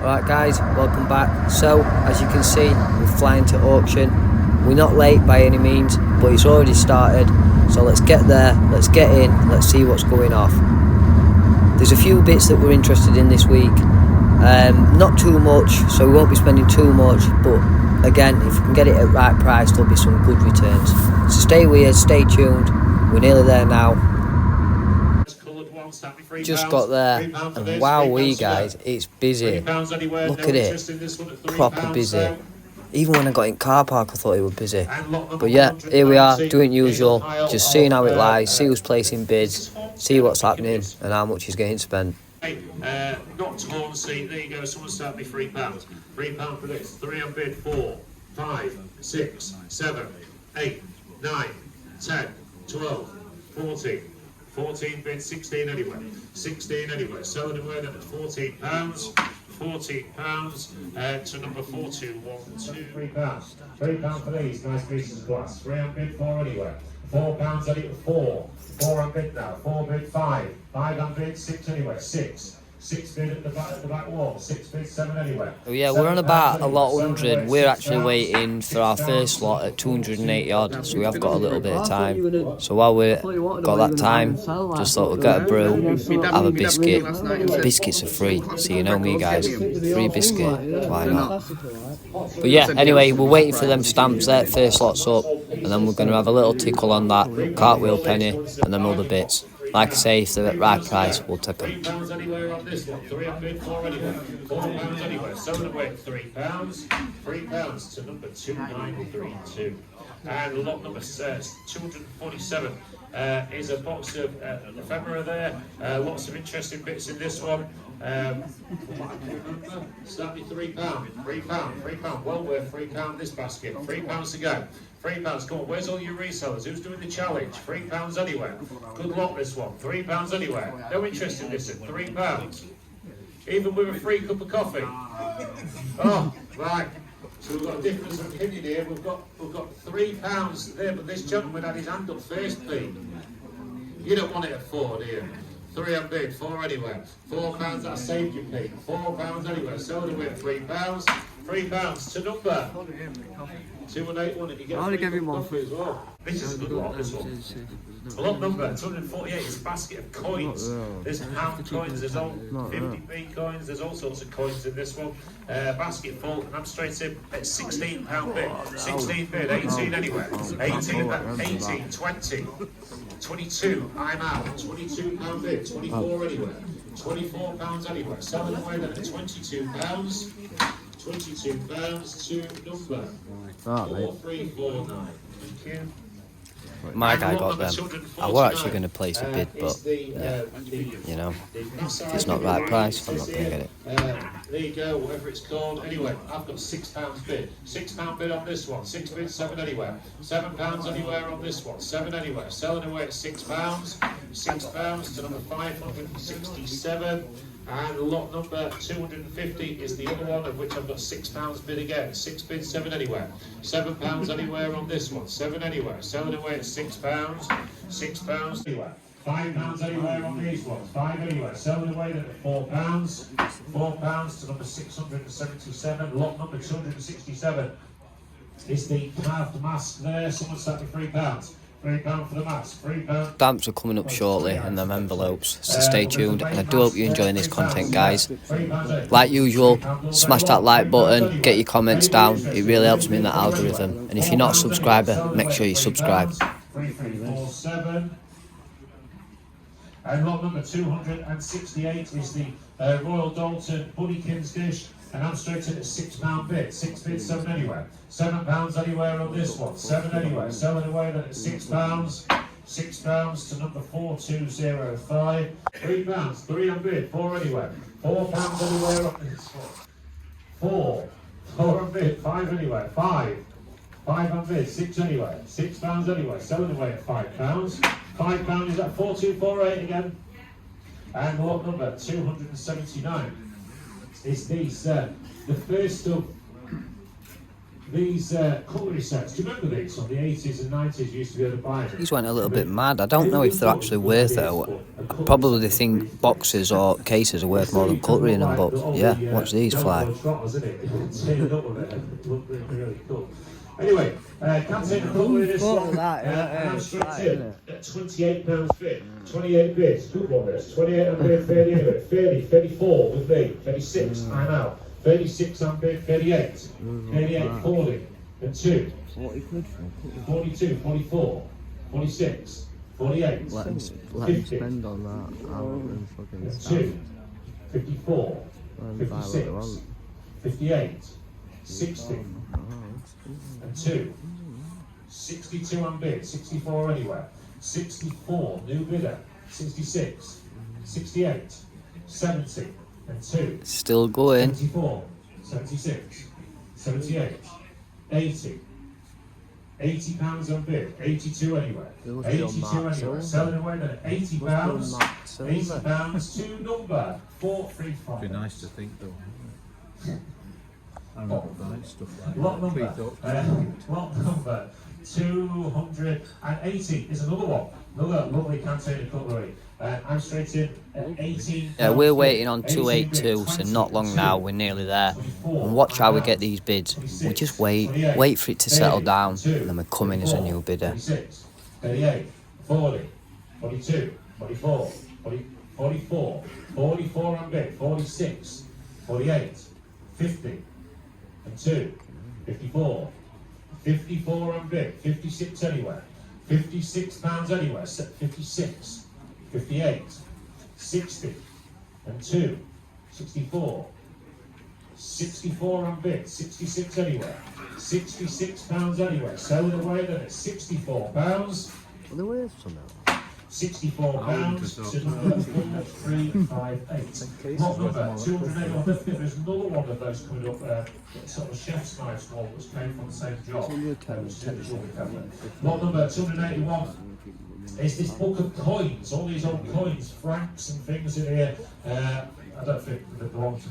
Alright guys, welcome back. So, as you can see, we're flying to auction. We're not late by any means, but it's already started. So let's get there, let's get in, let's see what's going off. There's a few bits that we're interested in this week. Not too much, so we won't be spending too much, but again, if we can get it at right price, there'll be some good returns. So stay with us, stay tuned. We're nearly there now. Just got there, and wowee guys, it's busy. Look at it, proper busy. Even when I got in car park, I thought it was busy. But yeah, here we are, doing usual, just seeing how it lies, see who's placing bids, see what's happening, and how much is getting spent. Not torn seat, there you go, someone start me £3. £3 for this, 3 on bid, 4, 5, 6, 7, 8, 9, 10, 12, 14. 14 bid, 16 anyway. 16 anyway. Selling away then at £14. £14 to number 4212. £3. £3 for these nice pieces of glass. 3 on bid, 4 anyway. £4 at it, 4. 4 on bid now. 4 bid, 5. 5 on bid, 6 anyway. 6. 6 bid at the back wall. 6 bid, 7 anyway. Oh yeah, we're on about a lot 100. We're actually waiting for our first slot at 280 odd, so we have got a little bit of time. So while we've got that time, just thought we'd get a brew, have a biscuit. Biscuits are free, so you know me guys, free biscuit, why not? But yeah, anyway, we're waiting for them stamps there, first slot's up, and then we're going to have a little tickle on that, cartwheel penny, and them other bits. Like I say, if they're at right price, we'll take them. £3 anywhere on this one. 3 on bid, 4 anywhere. £4 anywhere. Selling away at £3. £3 to number 2932. And lot number 247 is a box of ephemera there. Lots of interesting bits in this one. Start me £3. £3. Well worth £3 this basket. £3 to go. £3. Come on, where's all your resellers? Who's doing the challenge? £3 anywhere. Good luck this one. £3 anywhere. No interest in this at £3. Even with a free cup of coffee. Oh, right. So we've got a difference of opinion here. We've got £3 there, but this gentleman had his hand up first, Pete. You don't want it at 4, do you? 3 on bid, 4 anywhere. £4, that saved you, Pete. £4 anywhere. Sold away at £3. £3 to number 2181, and you get a free coffee as well. This is a good lot, this one. Lot number 248 is a basket of coins. There's pound coins, there's all 50p coins, there's all sorts of coins in this one. Basket full, and I'm straight in at £16 bid. 16 bid, 18 anywhere. 18, 20. 22, I'm out. £22 bid, 24 anywhere. £24 anywhere. Selling away then at £22. £22 to number 4349. Thank you. My guy got them. I were actually going to place a bid, but yeah, you know, if it's not right price, I'm not going to get it. There you go, whatever it's called. Anyway, I've got £6 bid. £6 bid on this one. 6 bid, 7 anywhere. £7 anywhere on this one. 7 anywhere. Selling away at £6. £6 to number 567. And lot number 250 is the other one, of which I've got £6 bid again. 6 bid, 7 anywhere. £7 anywhere on this one. 7 anywhere. Selling away at £6. £6 anywhere. £5 anywhere on these ones. 5 anywhere. Selling away at £4. £4 to number 677. Lot number 267 is the carved mask there. Someone start with £3. £3 for the mask. £3. Stamps are coming up shortly and them envelopes, so stay tuned, and I do hope you're enjoying this content guys. Like usual, smash that like button, get your comments down, it really helps me in the algorithm, and if you're not a subscriber, make sure you subscribe. 3347. And lot number 268 is the Royal Dalton Bunnykins dish. And I'm straight in at £6 bid. 6 bid, 7 anywhere. £7 anywhere on this one. 7 anywhere. Selling away then at £6. £6 to number 4205. £3. 3 on bid. 4 anywhere. £4 anywhere on this one. 4. 4 on bid. 5 anywhere. 5. 5 on bid. 6 anywhere. £6 anywhere. Selling away at £5. £5 is at 4248 again. And lot number 279. Is these the first of these cutlery sets. Do you remember these from the 80s and 90s? You used to be able to buy them. These went a little bit mad. I don't know if they're actually worth it. I probably think boxes or cases are worth more than cutlery in them, but yeah, watch these fly. Anyway, container cutlery this one. I'm straight in at £28 fit. 28 bids. Good one this. 28 on bid, 30 anyway. 30, 34 with me. 36, I'm out. 36 on bid, 38. 38, 40. And 2. 42, 44. 46. 48. Let him 50. spend on that. I want them fucking And stuff. 2. 54. Let them buy what they 56. want. 58. 60. And 2. 62 on bid, 64 anywhere. 64, new bidder. 66. 68. 70. And 2. Still going. 74. 76. 78. 80. £80 on bid, 82 anywhere. It must be on 82 Mark anywhere. Silver. Selling away then at £80. Must be on Mark Silver. £80 to number 435. Be nice to think though. I remember buying stuff like Lot that. number, lot number 280 is another one. Another lovely container cutlery. I'm straight in at 18. Yeah, we're waiting on 282, so not long now, we're nearly there. And watch how we get these bids. We just wait for it to settle down, and then we come in as a new bidder. 46, 38, 40, 42, 44, 44, 44 on bid, 46, 48, 50, and 2, 54, 54 on bid, 56 anywhere, £56 anywhere, 56, 58, 60, and 2, 64, 64 on bid, 66 anywhere, £66 anywhere, selling away then at £64, Well, there was some out. £64 to number 4358. Lot number 281. There's another one of those coming up, sort of chef's knives one which came from the same job. Lot number 281 is this book of coins, all these old coins, francs and things in here. I don't think they belong to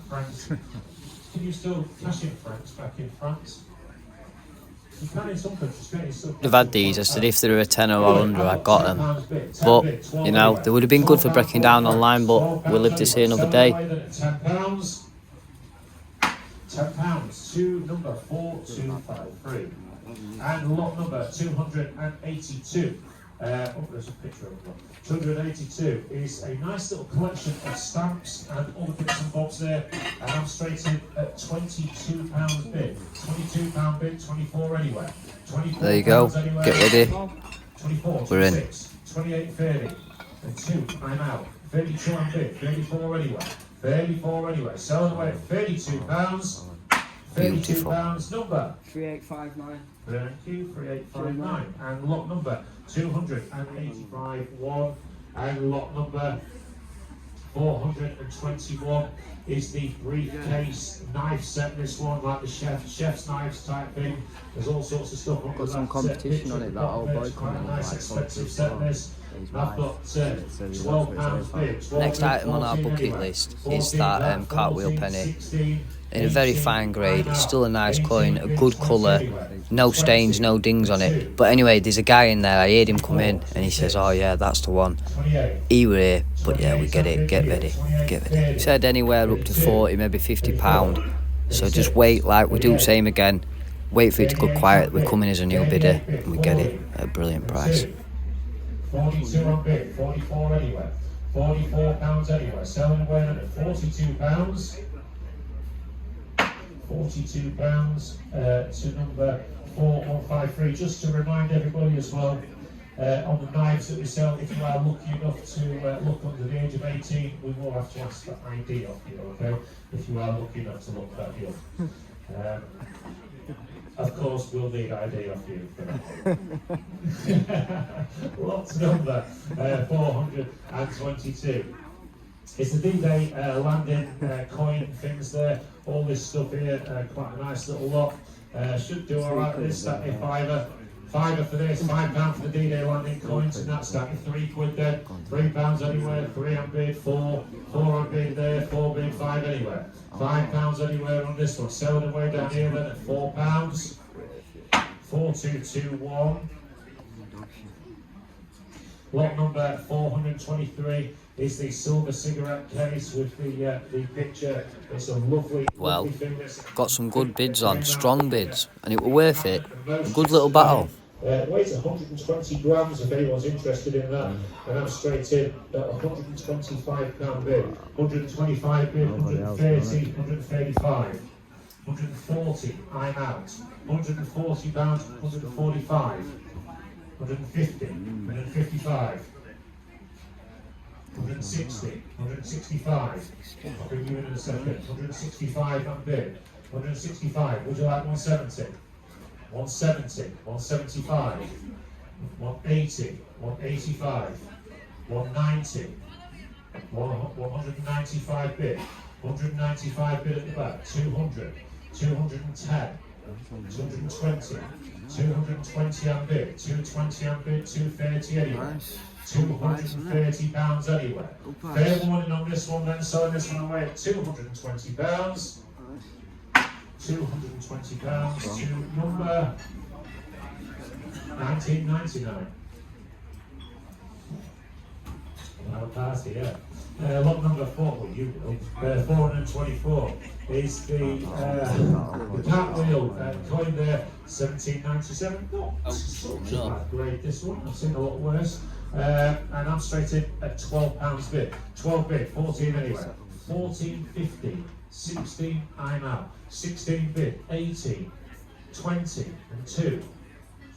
francs. Can you still cash in francs back in France? You can in some countries, can't you? Still I've had these. I said if they were a tenner or under, I got them. But, you know, they would have been good for breaking down online, but we'll live to see another day. £10. £10 to number 4253. And lot number 282. There's a picture of it. 282 is a nice little collection of stamps and other bits and bobs there. And I'm straight in at £22 bid. £22 bid, 24 anywhere. 24 There you go. anywhere. Get ready. 24, We're in. 26, 28, 30. And 2, I'm out. 32 on bid, 34 anywhere. 34 anywhere. Selling away at £32. Beautiful. £32 number. 3859. Thank you, 3859. And lot number 285 1. And lot number 421 is the briefcase knife set. This one, like the chef's knives type thing. There's all sorts of stuff. Got some competition on it, that old boy Quite a coming nice like expensive set this. He's I've got £12 bid. Next item on our bucket list is that cartwheel penny. In a very fine grade, it's still a nice coin, a good colour, no stains, no dings on it. But anyway, there's a guy in there, I heard him come in, and he says, oh yeah, that's the one. He were here, but yeah, we get it, get ready, get ready. He said anywhere up to 40, maybe £50. So just wait, like we do, same again. Wait for it to go quiet, we're coming as a new bidder, and we get it at a brilliant price. 42 on bid, 44 anywhere, £44 anywhere, selling away at £42. £42 to number 4153. Just to remind everybody as well, on the knives that we sell, if you are lucky enough to look under the age of 18, we will have to ask for ID off you, okay? If you are lucky enough to look that young. Of course, we'll need ID off you for that. Lots number 422. It's the D-Day landing coin things there. All this stuff here, quite a nice little lot. Should do alright this Saturday fiver. £5 for this, £5 for the D-Day landing coins, and that's that. £3 then, £3 anywhere, 3 on bid, 4 on bid there, 4 bid, 5 anywhere. £5 anywhere on this one. Selling away down here then at £4. 4221. Lot number 423 is the silver cigarette case with the picture. It's a lovely, Well, lovely thing. That's got some good bids on, strong bids, and it were worth it. A good little battle. Weighs 120 grams if anyone's interested in that, and I'm straight in at £125 bid, 125 bid, 130, 135, 140, I'm out, £140, 145, 150, 155, 160, 165, I'll bring you in a second, 165 on bid, 165, would you like 170? 170, 175, 180, 185, 190, 195 bid, 195 bid at the back, 200, 210, 220, 220 on bid, 220 on bid, 230 anyway. £230 anyway. Fair warning on this one then, selling this one away at £220. £220 to number 1999. Our party, yeah. Lot number 4, well you will, 424 is the cartwheel coin there, 1797. Not such a bad grade this one, I've seen a lot worse. And I'm straight in at £12 bid. 12 bid, 14 anyway. 14.50. 16, I'm out. 16 bid, 18, 20 and 2,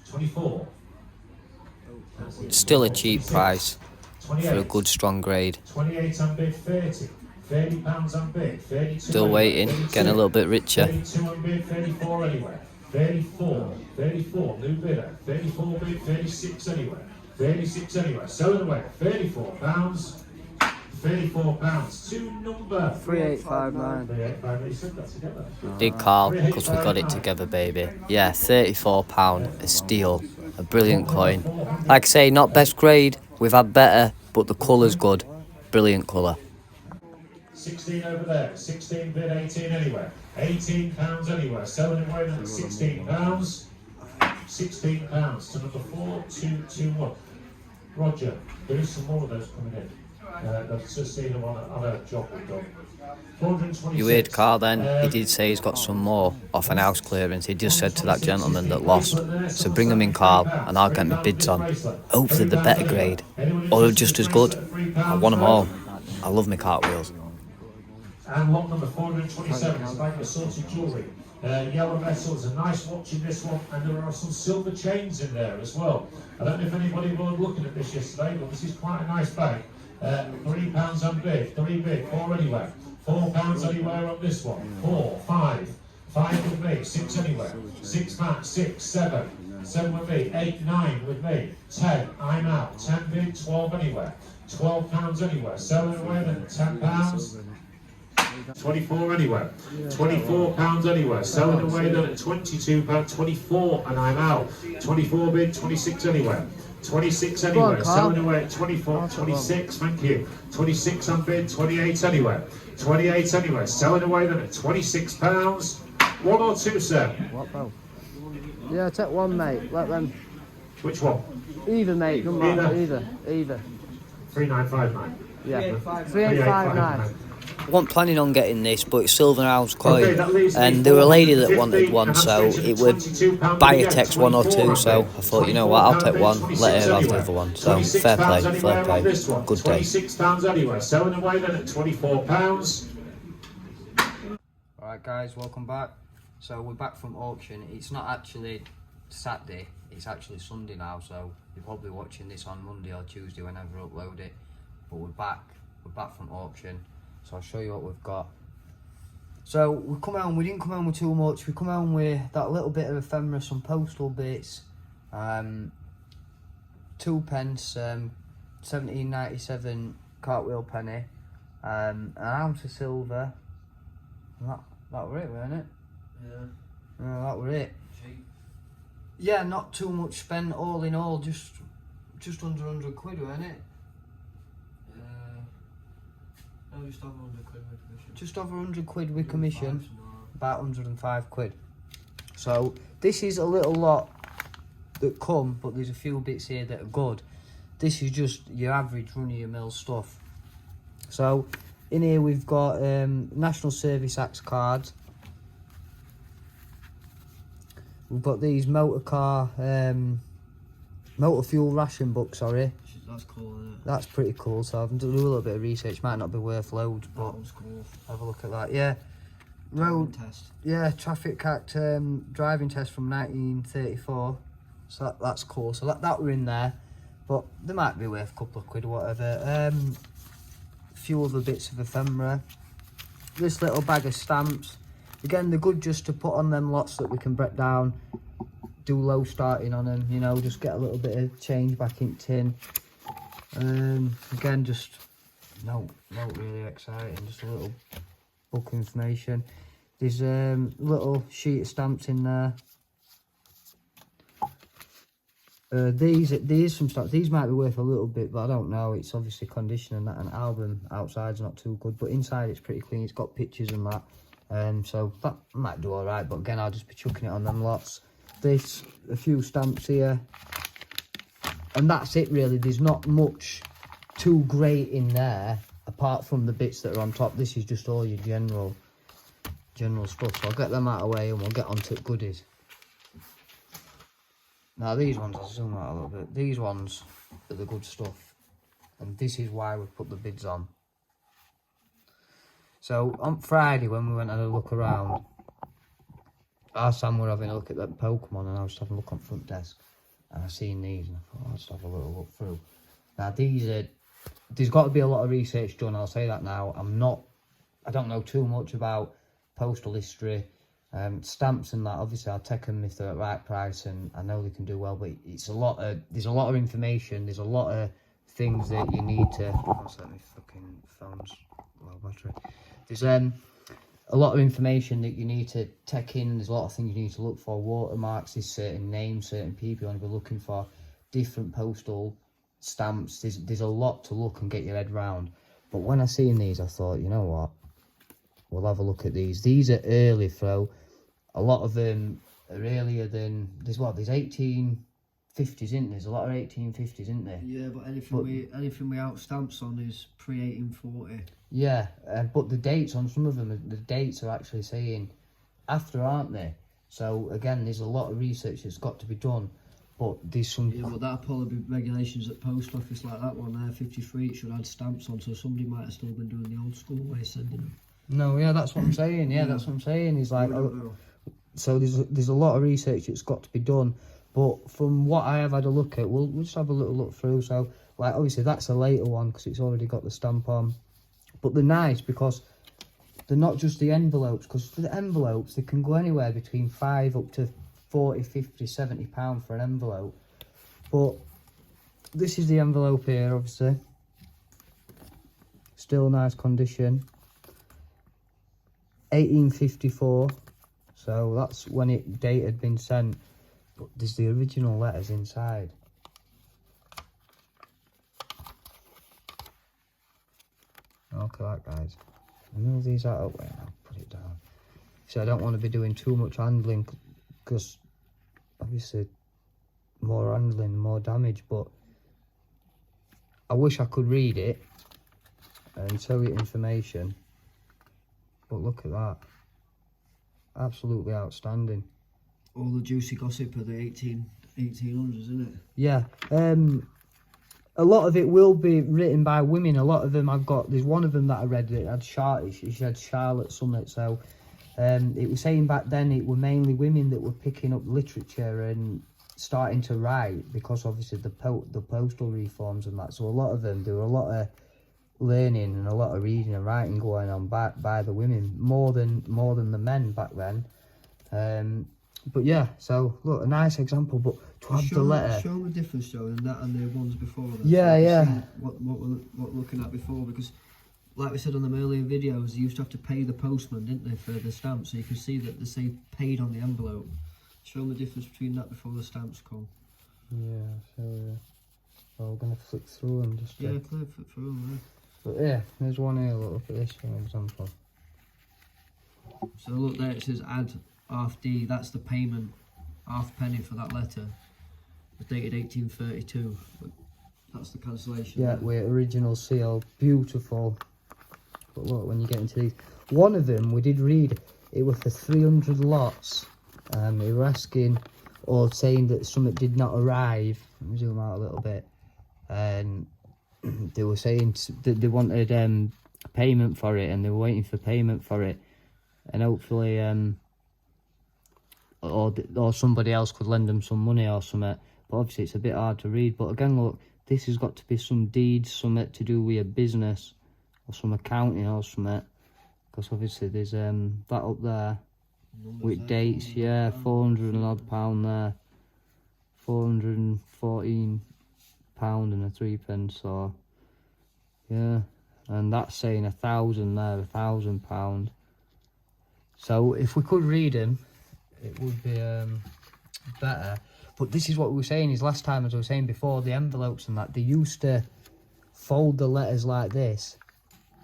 24. Still a cheap price for a good strong grade. 28 on bid, 30. £30 on bid, 32. Still waiting, getting a little bit richer. 32 on bid, 34 anyway. 34, new bidder. 34 bid, 36 anyway. 36 anyway. Selling away, £34. £34 to number 3859. 3859. You said that together. Did Carl, because we got it together, baby. Yeah, £34, a steal, a brilliant coin. Like I say, not best grade, we've had better, but the colour's good. Brilliant colour. 16 over there, 16 bid, 18 anywhere. £18 anywhere. Selling away at £16. £16 to number 4221. Roger, there is some more of those coming in. I've just seen them on a job we've done. 426. You heard Carl then, he did say he's got some more off an house clearance. He just said to that gentleman that lost, so bring them in, Carl, and I'll get my bids on. Hopefully they're better grade, or just as good. I want them all. I love my cartwheels. And lot number 427 is like assorted jewellery. Yellow metals, a nice watch in this one, and there are some silver chains in there as well. I don't know if anybody was looking at this yesterday, but this is quite a nice bag. £3 on bid, 3 bid, 4 anywhere. £4 anywhere on this one. 4, 5, 5 with me, 6 anywhere. 6 Matt, 6, 7, 7 with me, 8, 9 with me. 10, I'm out. 10 bid, 12 anywhere. £12 anywhere. Selling away then £10. 24 anywhere. £24 anywhere. Selling away then at £22. 24 and I'm out. 24 bid, 26 anywhere. 26 anywhere. Selling away at 24, 26. Thank you. 26 on bid, 28 anywhere. 28 anywhere. Selling away then at £26. 1 or 2, sir? What though? Yeah, take one, mate. Let them. Which one? Either, mate. Come on. Either. 3959. Yeah. 3859. I wasn't planning on getting this, but it's silver house coin, Okay, and there were a lady that wanted one, so it would buy a text 1 or 2, so I thought, you know what, I'll take one, let her have the other one. So fair play, good day. £26 anywhere. Selling away then at £24. Alright guys, welcome back. So we're back from auction. It's not actually Saturday, it's actually Sunday now, so you're probably watching this on Monday or Tuesday whenever I upload it. But we're back from auction. So I'll show you what we've got. So we didn't come home with too much. We come home with that little bit of ephemera, some postal bits, 2 pence, 1797 cartwheel penny, an ounce of silver. And that were it, weren't it? Yeah. No, that were it. Yeah, not too much spent all in all, just under 100 quid, weren't it? No, just over 100 quid with commission. Just over 100 quid with commission, about 105 quid. So this is a little lot that come, but there's a few bits here that are good. This is just your average run-of-your-mill stuff. So in here we've got National Service Acts cards. We've got these motor fuel ration books, sorry. That's cool, isn't it? That's pretty cool, so I've done a little bit of research, might not be worth loads, but that one's cool. Have a look at that, yeah. Road test. Yeah, Traffic Act driving test from 1934. So that's cool. So that were in there, but they might be worth a couple of quid or whatever. A few other bits of ephemera. This little bag of stamps. Again, they're good just to put on them lots that we can break down, do low starting on them, you know, just get a little bit of change back in tin. Again, just not really exciting, just a little book information. There's a little sheet of stamps in there. These some stamps. These might be worth a little bit, but I don't know. It's obviously condition and that. An album outside's not too good, but inside it's pretty clean. It's got pictures and that. So that might do all right. But again, I'll just be chucking it on them lots. This, a few stamps here, and that's it really. There's not much too great in there apart from the bits that are on top. This is just all your general stuff. So I'll get them out of the way and we'll get on to goodies. Now these ones, I'll zoom out a little bit. These ones are the good stuff, and this is why we put the bids on. So on Friday when we went and had a look around, our Sam were having a look at that Pokemon, and I was having a look on front desk, and I seen these, and I thought, I'll just have a little look through. Now there's got to be a lot of research done, I'll say that now. I don't know too much about postal history, stamps and that. Obviously I'll take them if they're at the right price, and I know they can do well, but there's a lot of information, there's a lot of things that you need to... What's that, my fucking phone's low battery. There's a lot of information that you need to take in. There's a lot of things you need to look for, watermarks, there's certain names, certain people you want to be looking for, different postal stamps. There's a lot to look and get your head round. But when I seen these, I thought, you know what, we'll have a look at these. These are early throw. A lot of them are earlier than... There's 1850s, isn't there? There's a lot of 1850s, isn't there? Yeah, but anything we out stamps on is pre-1840. Yeah, but the dates on some of them, the dates are actually saying after, aren't they? So again, there's a lot of research that's got to be done. But there's some... Yeah, but that'll probably be regulations at post office, like that one there, 53, it should add stamps on, so somebody might have still been doing the old school way of sending them. No, yeah, that's what I'm saying. Yeah, that's what I'm saying. He's like, so there's a lot of research that's got to be done. But from what I have had a look at, we'll just have a little look through. So, like, obviously that's a later one because it's already got the stamp on. But they're nice because they're not just the envelopes, because the envelopes, they can go anywhere between £5 up to 40, 50, 70 pound for an envelope. But this is the envelope here, obviously. Still nice condition. 1854. So that's when date had been sent. But there's the original letters inside. Okay, right, guys. I move these out of the way and I'll put it down. So I don't want to be doing too much handling, because obviously more handling, more damage. But I wish I could read it and tell you information. But look at that. Absolutely outstanding. All the juicy gossip of the 1800s, isn't it? Yeah. A lot of it will be written by women. A lot of them there's one of them that I read that had she had Charlotte Summit. So it was saying back then it were mainly women that were picking up literature and starting to write, because obviously the postal reforms and that. So a lot of them, there were a lot of learning and a lot of reading and writing going on by the women, more than the men back then. But yeah, so look, a nice example. But to have the letter, show the difference, Joe, and that and the ones before that. Yeah, yeah. What we're looking at before, because like we said on the earlier videos, they used to have to pay the postman, didn't they, for the stamp? So you can see that they say paid on the envelope. Show them the difference between that before the stamps come. Yeah, so well, we're gonna flick through them just. Yeah, flip through them. But yeah, there's one here. Look at this for example. So look there, it says add half D. That's the payment, half penny for that letter. It's dated 1832. That's the cancellation. Yeah, with original seal, beautiful. But look, when you get into these, one of them we did read. It was for 300 lots. They were asking or saying that something did not arrive. Let me zoom out a little bit. And they were saying that they wanted payment for it, and they were waiting for payment for it, and hopefully or somebody else could lend them some money or something. But obviously it's a bit hard to read. But again, look, this has got to be some deeds, something to do with a business or some accounting or something, because obviously there's that up there with dates. Yeah, 400 and odd pound there, 414 pound and a 3 pence. So yeah, and that's saying 1,000 there, £1,000. So if we could read them, it would be better. But this is what we were saying is last time, as I was saying before, the envelopes and that, they used to fold the letters like this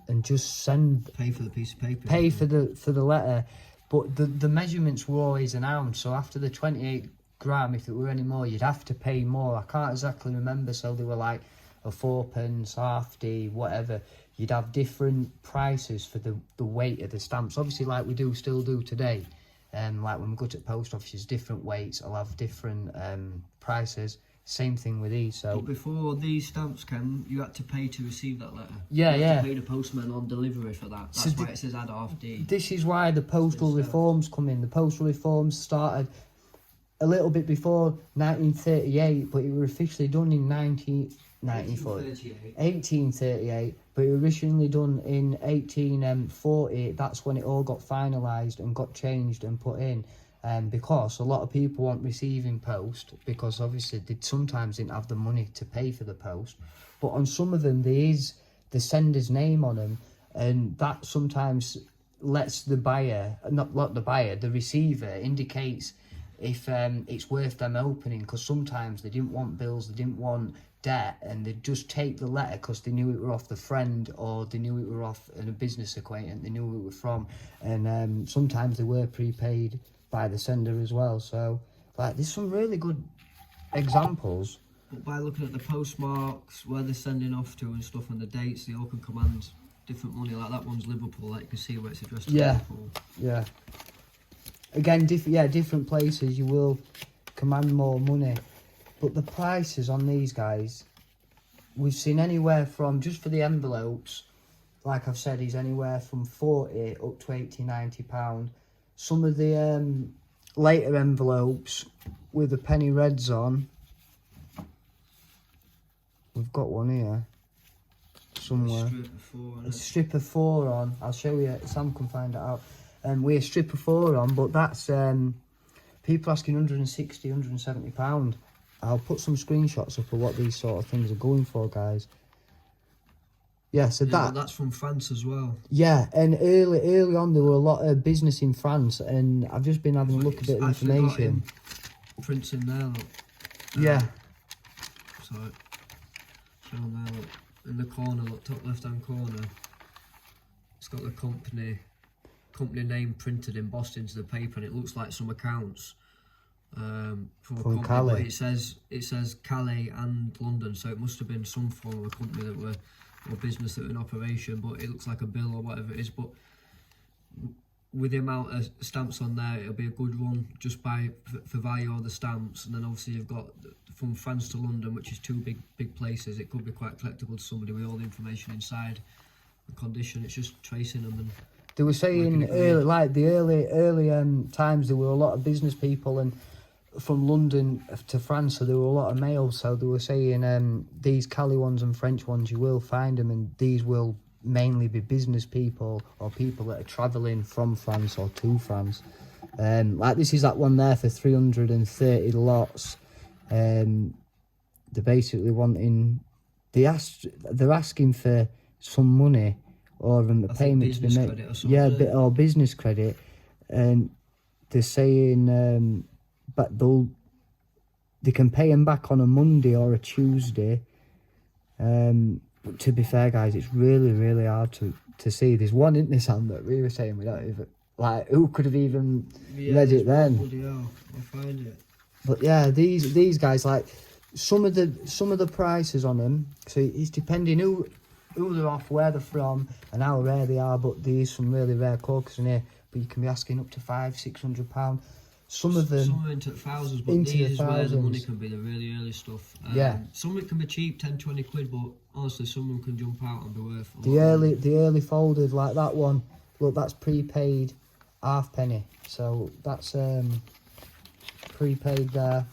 and just send, Pay for the piece of paper. pay for the letter. But the measurements were always an ounce. So after the 28 gram, if it were any more, you'd have to pay more. I can't exactly remember. So they were like a 4 pence, half D, whatever. You'd have different prices for the weight of the stamps. Obviously, like we still do today. Like when we go to the post offices, different weights, I'll have different prices. Same thing with these. So But before these stamps came, you had to pay to receive that letter. Yeah, you yeah. had to pay the postman on delivery for that. That's why it says add half D. this is why the postal reforms come in. The postal reforms started a little bit before 1938, but it was officially done in 1838, but it was originally done in 1840. That's when it all got finalised and got changed and put in. Because a lot of people weren't receiving post, because obviously they sometimes didn't have the money to pay for the post. But on some of them, there is the sender's name on them, and that sometimes lets the buyer, not the buyer, the receiver, indicates if it's worth them opening, because sometimes they didn't want bills, they didn't want debt, and they'd just take the letter because they knew it were off the friend, or they knew it were off a business acquaintance, they knew who it was from, and sometimes they were prepaid by the sender as well. So like there's some really good examples. But by looking at the postmarks, where they're sending off to and stuff, and the dates, they all can command different money. Like that one's Liverpool, like you can see where it's addressed to Liverpool. Yeah. Again, different places you will command more money. But the prices on these guys, we've seen anywhere from, just for the envelopes, like I've said, is anywhere from 40 up to 80, 90 £. Some of the later envelopes with the penny reds on, we've got one here somewhere. A strip of 4 on. I'll show you. Sam can find it out. With a strip of 4 on, but that's people asking 160, 170 £. I'll put some screenshots up of what these sort of things are going for, guys. Yeah, so that's from France as well. Yeah, and early on there were a lot of business in France, and I've just been having a look at a bit of information. Prints in there, look. Yeah. So, show them there, look. In the corner, look, top left-hand corner. It's got the company name printed embossed into the paper, and it looks like some accounts from a company. Calais. But it says Calais and London, so it must have been some form of a company that were, or business that were in operation, but it looks like a bill or whatever it is. But with the amount of stamps on there, it'll be a good run just for value of the stamps. And then obviously you've got from France to London, which is 2 big places. It could be quite collectible to somebody with all the information inside the condition. It's just tracing them. And they were saying early, like the early times, there were a lot of business people, and from London to France, so there were a lot of mail. So they were saying these Calais ones and French ones, you will find them, and these will mainly be business people or people that are travelling from France or to France. Like this is that one there for 330 lots. They're basically wanting, they're asking for some money or a payment to be made. Yeah, or business credit, and they're saying but they can pay them back on a Monday or a Tuesday. But to be fair, guys, it's really, really hard to see. There's one in this hand that we were saying we don't even, like, who could have even read it then? I'll find it. But yeah, these guys, like, some of the prices on them, so it's depending who they're off, where they're from, and how rare they are. But there is some really rare corkers in here, but you can be asking up to £500-600. Some of them into thousands, but into these the is where the money thousands. can be, the really early stuff. Yeah. Some of it can be cheap, 10-20 quid, but honestly, some of them can jump out and be worth a The lot of money. the early folded, like that one, look, that's prepaid halfpenny. So that's prepaid there.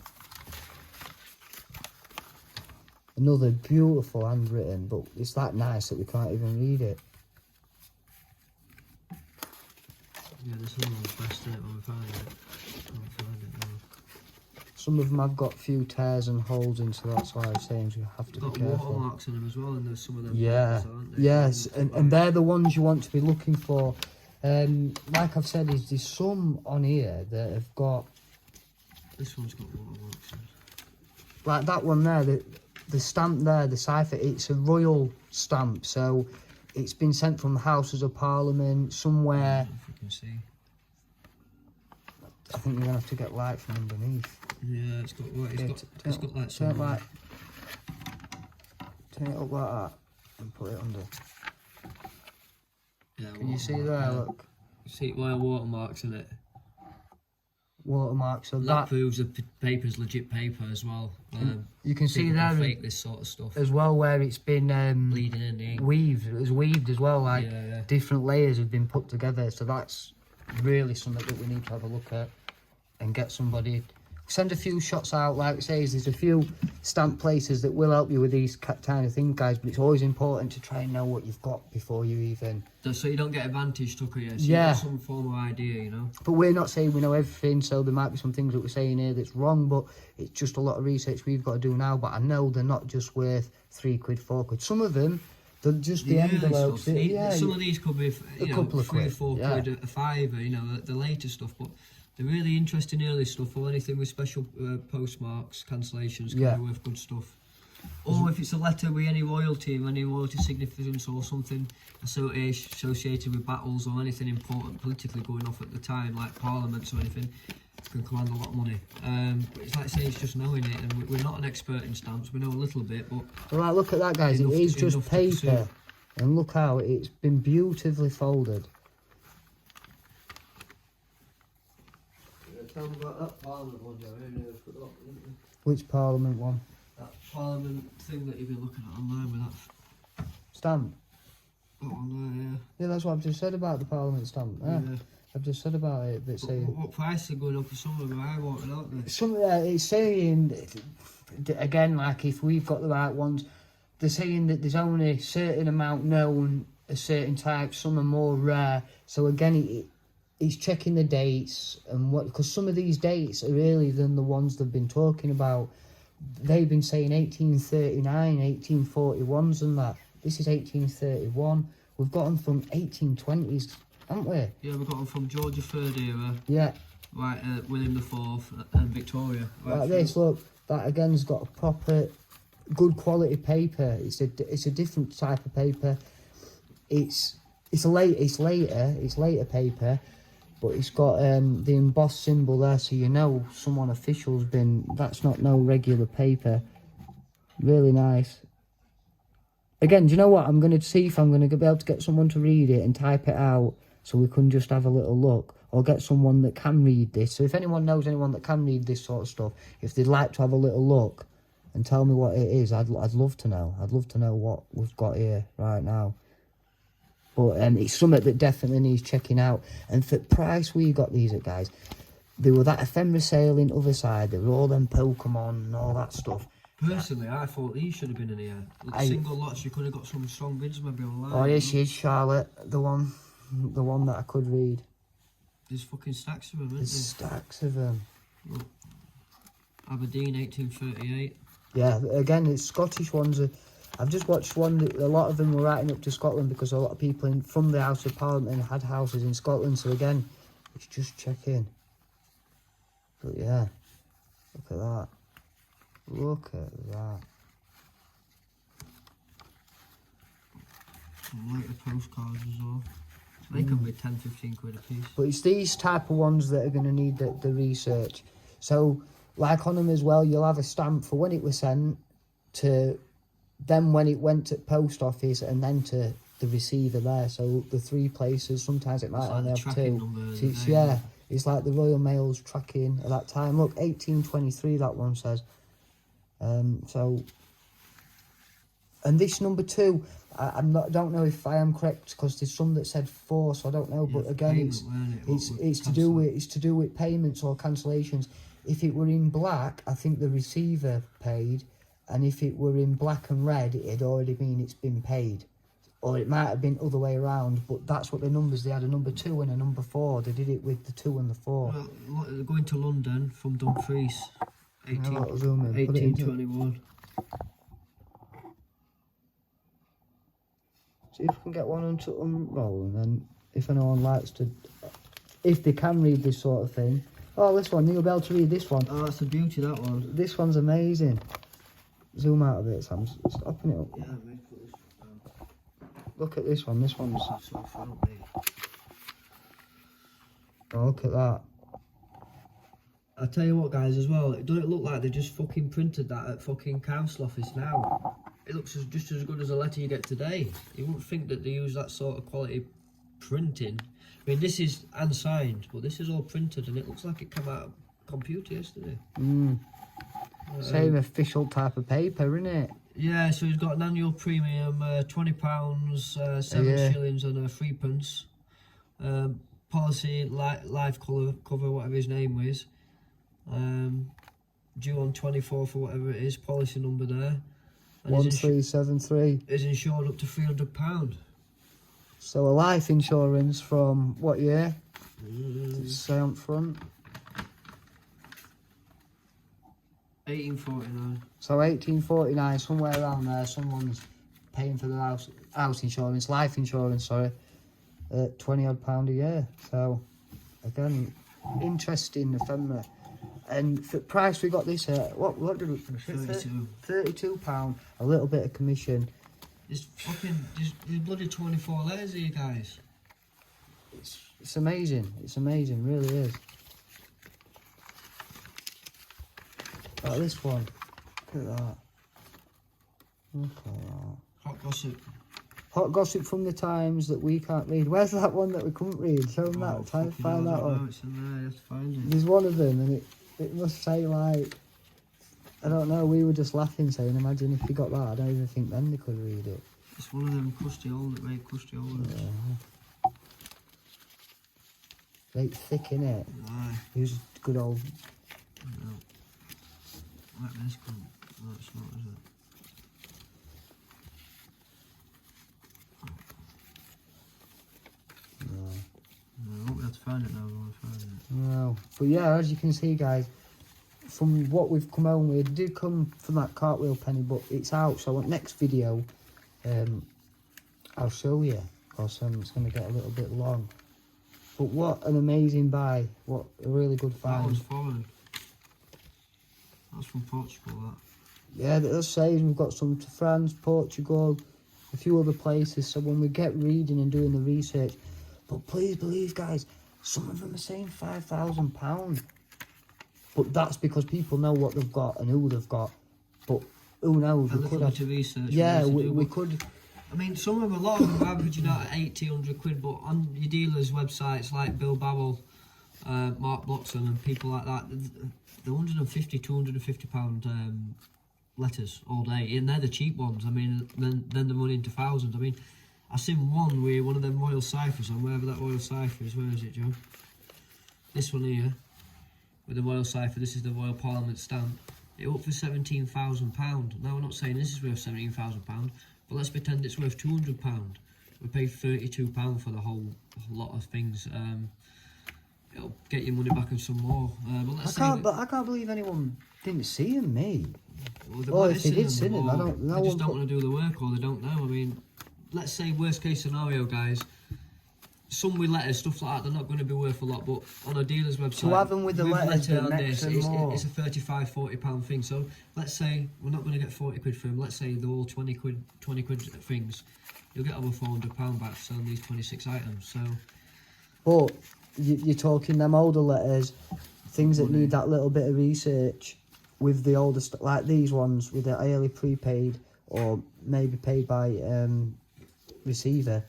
Another beautiful handwritten, but it's that nice that we can't even read it. Yeah, this one one's best in it when we find it. Can't find it now. Some of them have got a few tears and holes in, so that's why I'm saying you have to Got be careful. watermarks in them as well, and there's some of them. Yeah, papers, aren't they? yes, and they're the ones you want to be looking for. Like I've said, there's some on here that have got, This one's got watermarks in it. like that one there, the stamp there, the cipher, it's a royal stamp, so it's been sent from the Houses of Parliament somewhere. I don't know if you can see. I think you're going to have to get light from underneath. Yeah, it's got what? Yeah, It's got like turn some. it like, turn it up like that and put it under. Yeah, Can you see watermark, there, yeah. look? See where watermarks in it. Watermark, so That that, proves the paper's legit paper as well. you can see People there can fake this sort of stuff. as well where it's been Bleeding in the ink. weaved. It was weaved as well, like Yeah. different layers have been put together, so that's really something that we need to have a look at and get somebody. Send a few shots out, like it says, there's a few stamp places that will help you with these kind of things, guys, but it's always important to try and know what you've got before you even. So you don't get advantage, Tucker, yeah? So Yeah. you got some form of idea, you know? But we're not saying we know everything, so there might be some things that we're saying here that's wrong, but it's just a lot of research we've got to do now. But I know they're not just worth £3, £4. Some of them, they're just the early envelopes. stuff. Yeah, Some of these could be, a couple of £3 or quid, £4, yeah. a fiver, you know, the later stuff. But the really interesting early stuff, or anything with special postmarks, cancellations, can Yeah. be worth good stuff. Or if it's a letter with any royalty significance or something associated with battles or anything important politically going off at the time, like parliaments or anything, can command a lot of money. But it's like I say, it's just knowing it, and we're not an expert in stamps. We know a little bit, but Right, look at that, guys. Enough It is to- just enough to paper, pursue. and look how it's been beautifully folded. tell me about that Parliament one, Joe. I never forgot. Which Parliament one? That Parliament thing that you've been looking at online with that. Stamp. Oh, no, Yeah, that's what I've just said about the Parliament stamp. yeah. Yeah, I've just said about it. But But saying what price are going up for some of them? I want to know. some, it's saying again, like if we've got the right ones, they're saying that there's only a certain amount known, a certain type. Some are more rare. So again, it's checking the dates and what, because some of these dates are earlier than the ones they've been talking about. They've been saying 1839, 1841s and that. This is 1831. We've got them from 1820s, haven't we? Yeah, we got them from George III era, Yeah, right, William IV and Victoria. Right, like this. Look, that again's got a proper, good quality paper. It's a different type of paper. It's later paper, but it's got the embossed symbol there, so you know someone official's been. That's not no regular paper. Really nice. Again, do you know what? I'm going to see if I'm going to be able to get someone to read it and type it out, so we can just have a little look, or get someone that can read this. So if anyone knows anyone that can read this sort of stuff, if they'd like to have a little look and tell me what it is, I'd love to know. I'd love to know what we've got here right now. But it's something that definitely needs checking out. And for the price we got these at, guys, they were that ephemera sale in other side. They were all them Pokemon and all that stuff. Personally, I thought these should have been in here. Single lots, you could have got some strong bids maybe online. Oh, here she is, Charlotte, the one that I could read. There's fucking stacks of them, There's isn't stacks of them. there? Aberdeen, 1838. Yeah, again, it's Scottish ones. I've just watched one that a lot of them were writing up to Scotland because a lot of people from the House of Parliament had houses in Scotland. So again, it's just checking. But yeah, Look at that. Look at that. I like the postcards as well. They can be 10-15 quid a piece. But it's these type of ones that are going to need the research. So, like on them as well, you'll have a stamp for when it was sent to then when it went to post office and then to the receiver there. So the 3 places, sometimes it might It's like only the have tracking 2. number, So it's, yeah. yeah, it's like the Royal Mail's tracking at that time. Look, 1823 that one says. So, and this number 2, don't know if I am correct because there's some that said 4, so I don't know. Yeah, But again, payment, it's to do with payments or cancellations. If it were in black, I think the receiver paid, and if it were in black and red, it'd already mean it's been paid, or it might have been other way around. But that's what the numbers. They had a number 2 and a number 4. They did it with the 2 and the 4. Well, going to London from Dumfries, 1821. See if we can get one to unroll, and then if anyone likes to, if they can read this sort of thing. Oh, this one, you'll be able to read this one. Oh, that's a beauty, that one. This one's amazing. Zoom out of it, Sam. Open it up. Yeah, mate, put this down. Look at this one. This one's. So friendly. Oh, look at that. I tell you what, guys, as well, doesn't it look like they just fucking printed that at fucking council office now? It looks just as good as a letter you get today. You wouldn't think that they use that sort of quality printing. I mean, this is unsigned, but this is all printed, and it looks like it came out of computer yesterday. Same official type of paper, isn't it? Yeah, so he's got an annual premium, £20, 7 shillings and 3 pence. Policy, life cover, whatever his name was. Due on 24 for whatever it is, policy number there. And 1373. is insured up to £300. So a life insurance from what year? Does it say on front? 1849. So 1849, somewhere around there, someone's paying for their house insurance, life insurance, sorry, £20 odd a year. So again, interesting ephemera. And for the price we got this at, what did we finish it? £32. A little bit of commission. There's bloody 24 letters here, guys. It's amazing. It's amazing, really is. Like this one. Look at that. Look at that. Hot gossip. Hot gossip from the Times that we can't read. Where's that one that we couldn't read? Show them that. Try and find that one. It's in there. You have to find it. There's one of them, and it must say like, I don't know. We were just laughing, saying, "Imagine if you got that." I don't even think then they could read it. It's one of them crusty old, very crusty old. Yeah. Right thick, innit? Aye. Use good old. No. Like this cunt. No, it's not, is it? No, I won't be able to find it now. I want to find it. No, but yeah, as you can see, guys, from what we've come home with, it did come from that cartwheel penny, but it's out. So next video, I'll show you. Because it's going to get a little bit long. But what an amazing buy! What a really good That find. was foreign. That's from Portugal. That. Yeah, that does say we've got some to France, Portugal, a few other places. So when we get reading and doing the research, but please believe, guys, some of them are saying £5,000. But that's because people know what they've got and who they've got. But who knows? A We could little have. bit of research. Yeah, to we do, but- could. I mean, some of them, a lot of them are averaging out at 80, 100 quid, but on your dealers' websites like Bill Barrel, Mark Bloxham and people like that, they're 150, 250 pound letters all day, and they're the cheap ones. I mean, then they're running into thousands. I mean, I seen one where one of them royal ciphers on wherever that royal cipher is. Where is it, Joe? This one here, with the royal cipher. This is the Royal Parliament stamp. It up for £17,000. Now, we're not saying this is worth £17,000. But let's pretend it's worth £200. We paid £32 for the whole lot of things. It'll get your money back and some more. But let's I can't believe anyone didn't see him, me. Well, Or if they did see him, I don't know. They just don't want to do the work, or they don't know. I mean, let's say worst case scenario, guys. some with letters, stuff like that, they're not going to be worth a lot, but on a dealer's website, To have them with the letters, letter the and next this, and more. it's a 35, 40 pound thing. So let's say we're not going to get 40 quid for them. Let's say they're all 20 quid things. You'll get over £400 back for selling these 26 items. So, but you're talking them older letters, things that need that little bit of research. With the older stuff, like these ones, with the early prepaid or maybe paid by receiver,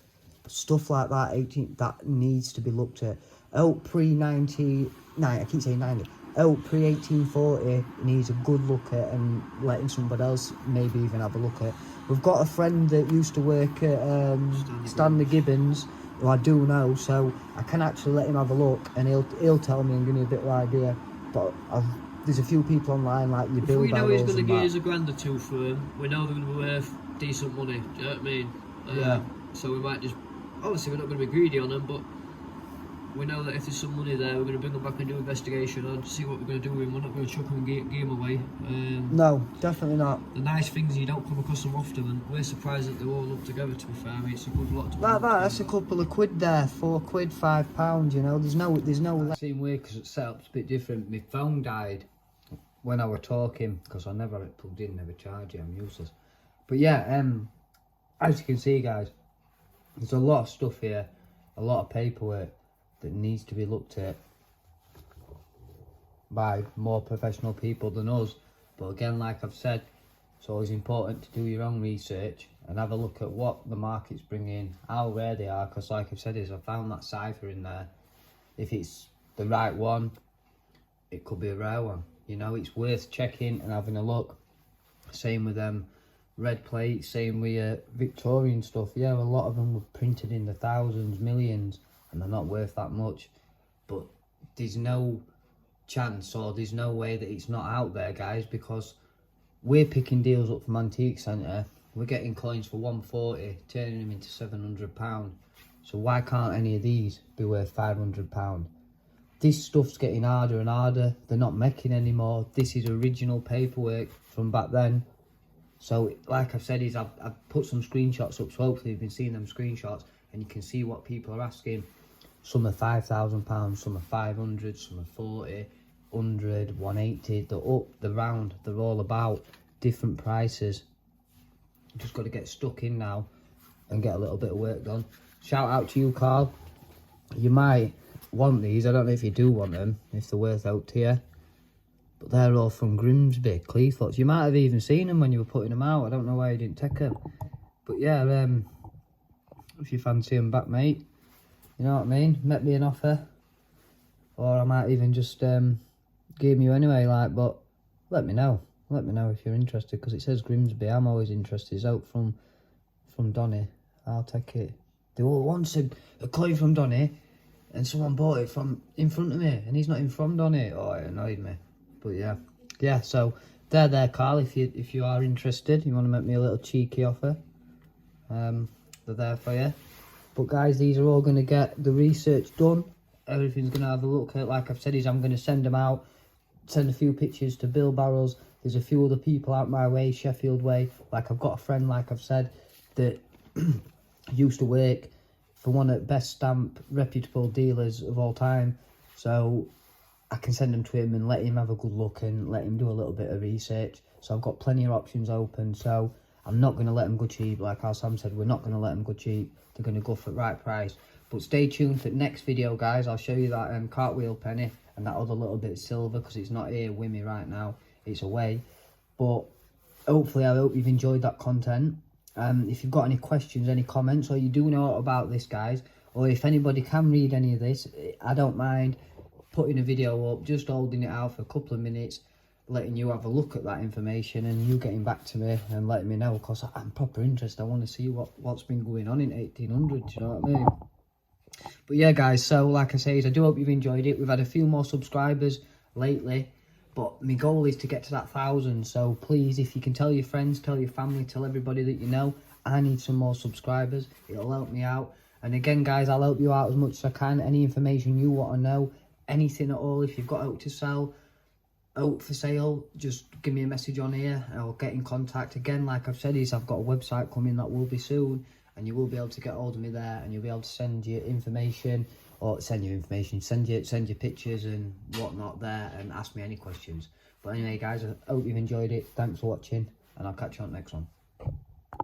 stuff like that, 18, that needs to be looked at. Out pre-90, I keep saying 90, out pre-1840 needs a good look at, and letting somebody else maybe even have a look at. We've got a friend that used to work at Stanley Gibbons, who I do know, so I can actually let him have a look, and he'll tell me and give me a bit of idea. But there's a few people online like your Bill we know Barrows he's going to and give us that. a grand or two for them, we know they're going to be worth decent money. Do you know what I mean? Yeah. So we might just, obviously we're not going to be greedy on them, but we know that if there's some money there, we're going to bring them back and do investigation and see what we're going to do with them. We're not going to chuck them and give them away. No, definitely not. The nice things, you don't come across them often, and we're surprised that they're all lumped together, to be fair. I mean, it's a good lot to be lumped That's a together. couple of quid there, £4, £5, you know, there's no... Same way, because it's set up's a bit different. My phone died when I were talking, because I never had it plugged in, never charge it, I'm useless. But yeah, as you can see guys, there's a lot of stuff here, a lot of paperwork that needs to be looked at by more professional people than us. But again, like I've said, it's always important to do your own research and have a look at what the market's bringing, how rare they are, because like I've said, I found that cipher in there. If it's the right one, it could be a rare one. You know, it's worth checking and having a look. Same with them red plates, same with Victorian stuff. Yeah, a lot of them were printed in the thousands, millions, and they're not worth that much. But there's no chance, or there's no way that it's not out there, guys, because we're picking deals up from Antique Centre. We're getting coins for 140, turning them into £700. So why can't any of these be worth £500? This stuff's getting harder and harder. They're not making anymore. This is original paperwork from back then. So like I've said, I've put some screenshots up, so hopefully you've been seeing them screenshots and you can see what people are asking. Some are £5,000, some are 500, some are 40, 100, 180. They're up, they're round, they're all about different prices. Just got to get stuck in now and get a little bit of work done. Shout out to you, Carl. You might want these. I don't know if you do want them, if they're worth out to you. But they're all from Grimsby, Cleethorpes. You might have even seen them when you were putting them out. I don't know why you didn't take them. But yeah, if you fancy them back, mate, you know what I mean? Make me an offer. Or I might even just give them you anyway, like, but let me know. Let me know if you're interested, because it says Grimsby. I'm always interested. It's out from Donny. I'll take it. There were once a coin from Donny, and someone bought it from in front of me, and he's not in from Donny. Oh, it annoyed me. But yeah. So they're there, Carl. If you are interested, you want to make me a little cheeky offer. They're there for you. But guys, these are all going to get the research done. Everything's going to have a look at. Like I've said, I'm going to send them out. Send a few pictures to Bill Barrows. There's a few other people out my way, Sheffield way. Like I've got a friend, like I've said, that used to work for one of the best stamp reputable dealers of all time. So I can send them to him and let him have a good look and let him do a little bit of research. So I've got plenty of options open. So I'm not going to let them go cheap. Like our Sam said, we're not going to let them go cheap. They're going to go for the right price. But stay tuned for the next video, guys. I'll show you that cartwheel penny and that other little bit of silver, because it's not here with me right now. It's away. But hopefully, I hope you've enjoyed that content. If you've got any questions, any comments, or you do know about this, guys, or if anybody can read any of this, I don't mind putting a video up, just holding it out for a couple of minutes, letting you have a look at that information and you getting back to me and letting me know, because I'm proper interested. I want to see what's been going on in 1800, you know what I mean? But yeah, guys, so like I say, I do hope you've enjoyed it. We've had a few more subscribers lately, but my goal is to get to that 1,000. So please, if you can tell your friends, tell your family, tell everybody that you know, I need some more subscribers. It'll help me out. And again, guys, I'll help you out as much as I can. Any information you want to know, anything at all, if you've got out to sell, out for sale, just give me a message on here or get in contact. Again, like I've said, I've got a website coming that will be soon, and you will be able to get hold of me there, and you'll be able to send your information, send your pictures and whatnot there, and ask me any questions. But anyway, guys, I hope you've enjoyed it. Thanks for watching, and I'll catch you on the next one.